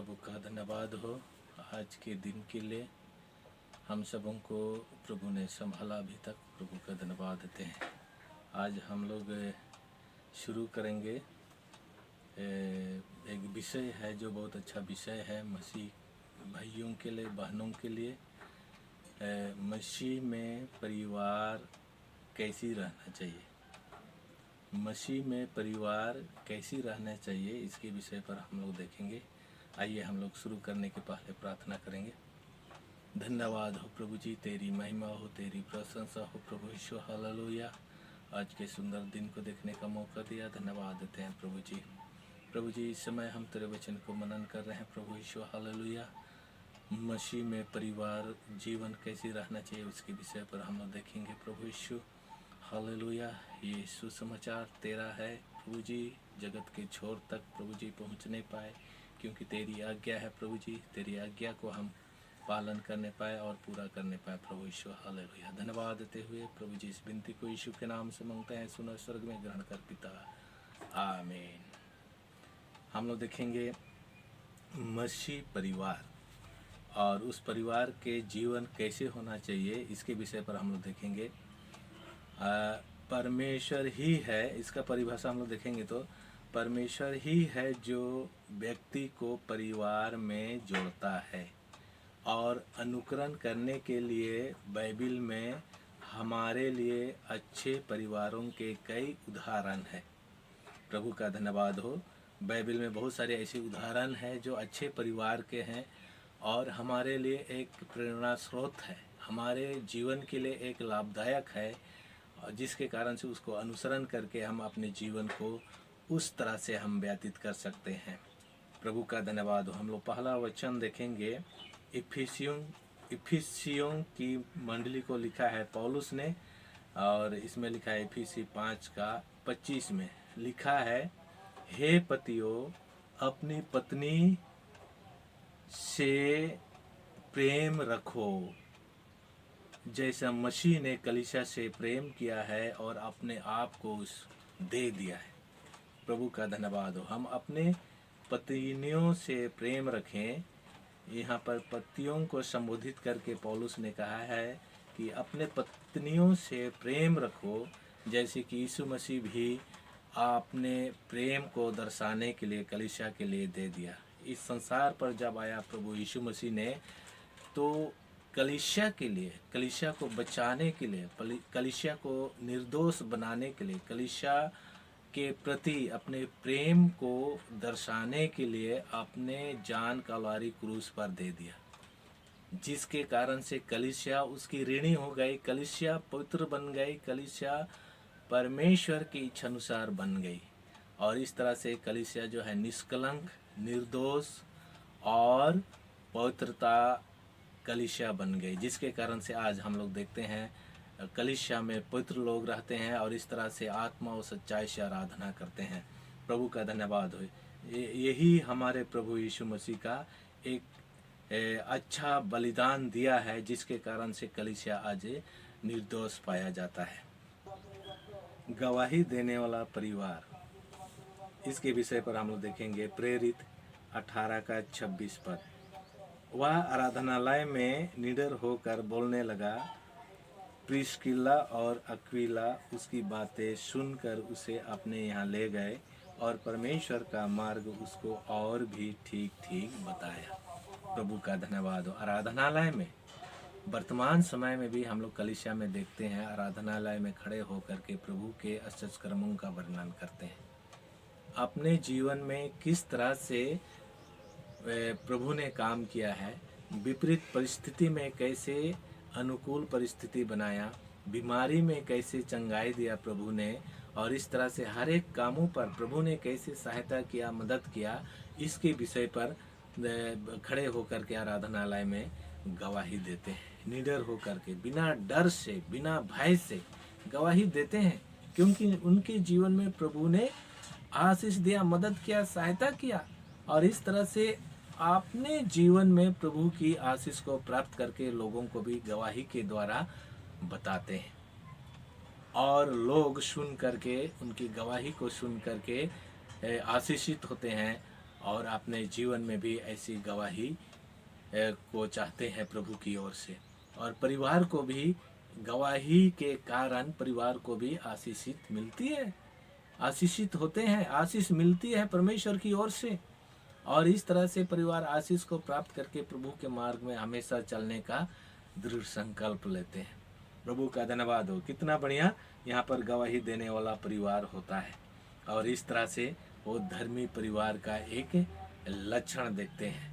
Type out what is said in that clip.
प्रभु का धन्यवाद हो आज के दिन के लिए। हम सबों को प्रभु ने संभाला अभी तक, प्रभु का धन्यवाद देते हैं। आज हम लोग शुरू करेंगे। एक विषय है जो बहुत अच्छा विषय है मसीह भाइयों के लिए, बहनों के लिए। मसीह में परिवार कैसी रहना चाहिए, मसीह में परिवार कैसी रहना चाहिए, इसके विषय पर हम लोग देखेंगे। आइए हम लोग शुरू करने के पहले प्रार्थना करेंगे। धन्यवाद हो प्रभु जी, तेरी महिमा हो, तेरी प्रशंसा हो प्रभु यीशु, हालेलुया। आज के सुंदर दिन को देखने का मौका दिया, धन्यवाद देते हैं प्रभु जी। प्रभु जी, इस समय हम तेरे वचन को मनन कर रहे हैं प्रभु यीशु, हालेलुया। मसीह में परिवार जीवन कैसी रहना चाहिए उसके विषय पर हम लोग देखेंगे प्रभु यीशु, हालेलुया। ये सुसमाचार तेरा है प्रभु जी, जगत के छोर तक प्रभु जी पहुँच नहीं पाए, क्योंकि तेरी आज्ञा है प्रभु जी। तेरी आज्ञा को हम पालन करने पाए और पूरा करने पाए प्रभु यीशु, हालेलुया। धन्यवाद देते हुए प्रभु जी इस विनती को यीशु के नाम से मांगते हैं, सुनो स्वर्ग में ग्रहण कर पिता, आमीन। हम लोग देखेंगे मसीह परिवार और उस परिवार के जीवन कैसे होना चाहिए, इसके विषय पर हम लोग देखेंगे। परमेश्वर ही है, इसका परिभाषा हम लोग देखेंगे तो परमेश्वर ही है जो व्यक्ति को परिवार में जोड़ता है। और अनुकरण करने के लिए बाइबिल में हमारे लिए अच्छे परिवारों के कई उदाहरण हैं। प्रभु का धन्यवाद हो। बाइबिल में बहुत सारे ऐसे उदाहरण हैं जो अच्छे परिवार के हैं और हमारे लिए एक प्रेरणा स्रोत है, हमारे जीवन के लिए एक लाभदायक है, जिसके कारण से उसको अनुसरण करके हम अपने जीवन को उस तरह से हम व्यतीत कर सकते हैं। प्रभु का धन्यवाद हो। हम लोग पहला वचन देखेंगे, इफिसियों की मंडली को लिखा है पौलुस ने, और इसमें लिखा है इफिसी 5:25 में लिखा है, हे पतियों अपनी पत्नी से प्रेम रखो जैसा मसीह ने कलीसिया से प्रेम किया है और अपने आप को दे दिया है। प्रभु का धन्यवाद हो। हम अपने पत्नियों से प्रेम रखें। यहाँ पर पतियों को संबोधित करके पौलुस ने कहा है कि अपने पत्नियों से प्रेम रखो, जैसे कि यीशु मसीह भी अपने प्रेम को दर्शाने के लिए कलीसिया के लिए दे दिया। इस संसार पर जब आया प्रभु यीशु मसीह ने, तो कलीसिया के लिए, कलीसिया को बचाने के लिए, कलीसिया को निर्दोष बनाने के लिए, कलीसिया के प्रति अपने प्रेम को दर्शाने के लिए अपने जान कलवारी क्रूस पर दे दिया, जिसके कारण से कलीसिया उसकी ऋणी हो गई, कलीसिया पवित्र बन गई, कलीसिया परमेश्वर की इच्छा अनुसार बन गई। और इस तरह से कलीसिया जो है निष्कलंक, निर्दोष और पवित्रता कलीसिया बन गई, जिसके कारण से आज हम लोग देखते हैं कलीसिया में पवित्र लोग रहते हैं और इस तरह से आत्मा और सच्चाई से आराधना करते हैं। प्रभु का धन्यवाद हो। यही हमारे प्रभु यीशु मसीह का एक अच्छा बलिदान दिया है, जिसके कारण से कलीसिया आज निर्दोष पाया जाता है। गवाही देने वाला परिवार, इसके विषय पर हम लोग देखेंगे प्रेरित 18:26 पर। वह आराधनालय में निडर होकर बोलने लगा। प्रिस्किल्ला और अक्विला उसकी बातें सुनकर उसे अपने यहाँ ले गए और परमेश्वर का मार्ग उसको और भी ठीक ठीक बताया। प्रभु का धन्यवाद हो। आराधनालय में वर्तमान समय में भी हम लोग कलीसिया में देखते हैं, आराधनालय में खड़े होकर के प्रभु के आश्चर्य कर्मों का वर्णन करते हैं। अपने जीवन में किस तरह से प्रभु ने काम किया है, विपरीत परिस्थिति में कैसे अनुकूल परिस्थिति बनाया, बीमारी में कैसे चंगाई दिया प्रभु ने, और इस तरह से हर एक कामों पर प्रभु ने कैसे सहायता किया, मदद किया, इसके विषय पर खड़े होकर के आराधनालय में गवाही देते हैं। निडर होकर के, बिना डर से, बिना भय से गवाही देते हैं, क्योंकि उनके जीवन में प्रभु ने आशीष दिया, मदद किया, सहायता किया, और इस तरह से अपने जीवन में प्रभु की आशीष को प्राप्त करके लोगों को भी गवाही के द्वारा बताते हैं। और लोग सुन करके, उनकी गवाही को सुन करके आशीषित होते हैं और अपने जीवन में भी ऐसी गवाही को चाहते हैं प्रभु की ओर से। और परिवार को भी गवाही के कारण परिवार को भी आशीषित मिलती है, आशीषित होते हैं, आशीष मिलती है परमेश्वर की ओर से। और इस तरह से परिवार आशीष को प्राप्त करके प्रभु के मार्ग में हमेशा चलने का दृढ़ संकल्प लेते हैं। प्रभु का धन्यवाद हो, कितना बढ़िया यहाँ पर गवाही देने वाला परिवार होता है। और इस तरह से वो धर्मी परिवार का एक लक्षण देखते हैं।